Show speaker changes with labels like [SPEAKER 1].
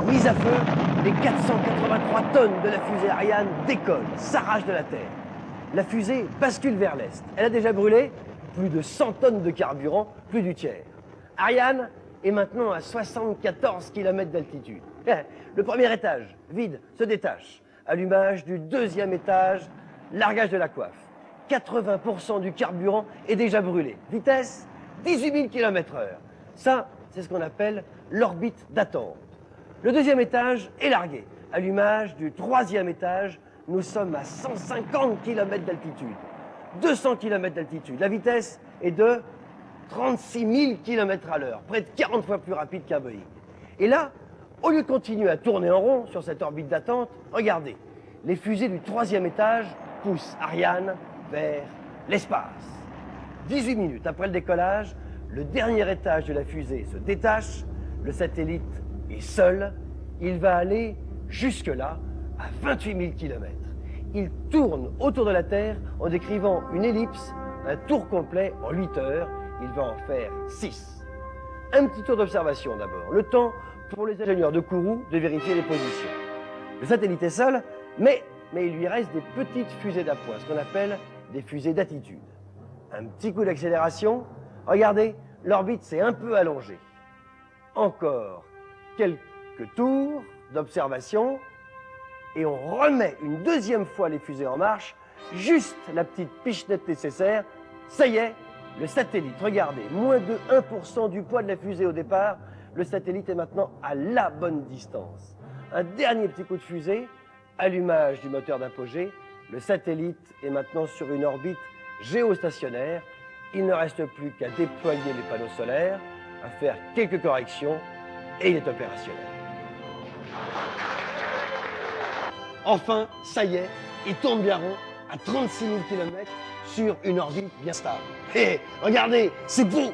[SPEAKER 1] Mise à feu, les 483 tonnes de la fusée Ariane décollent, s'arrachent de la Terre. La fusée bascule vers l'est. Elle a déjà brûlé plus de 100 tonnes de carburant, plus du tiers. Ariane est maintenant à 74 km d'altitude. Le premier étage, vide, se détache. Allumage du deuxième étage, largage de la coiffe. 80% du carburant est déjà brûlé. Vitesse 18 000 km/h. Ça, c'est ce qu'on appelle l'orbite d'attente. Le deuxième étage est largué. Allumage du troisième étage, nous sommes à 150 km d'altitude. 200 km d'altitude. La vitesse est de 36 000 km/h, près de 40 fois plus rapide qu'un Boeing. Et là, au lieu de continuer à tourner en rond sur cette orbite d'attente, regardez, les fusées du troisième étage poussent Ariane vers l'espace. 18 minutes après le décollage, le dernier étage de la fusée se détache, le satellite est seul, il va aller jusque-là à 28 000 km. Il tourne autour de la Terre en décrivant une ellipse, un tour complet en 8 heures. Il va en faire 6. Un petit tour d'observation d'abord. Le temps pour les ingénieurs de Kourou de vérifier les positions. Le satellite est seul, mais il lui reste des petites fusées d'appoint, ce qu'on appelle des fusées d'attitude. Un petit coup d'accélération. Regardez, l'orbite s'est un peu allongée. Encore quelques tours d'observation. Et on remet une deuxième fois les fusées en marche, juste la petite pichenette nécessaire. Ça y est, le satellite, regardez, moins de 1% du poids de la fusée au départ, le satellite est maintenant à la bonne distance. Un dernier petit coup de fusée, allumage du moteur d'apogée, le satellite est maintenant sur une orbite géostationnaire. Il ne reste plus qu'à déployer les panneaux solaires, à faire quelques corrections et il est opérationnel. Enfin, ça y est, il tourne bien rond à 36 000 km sur une orbite bien stable. Hé, regardez, c'est beau!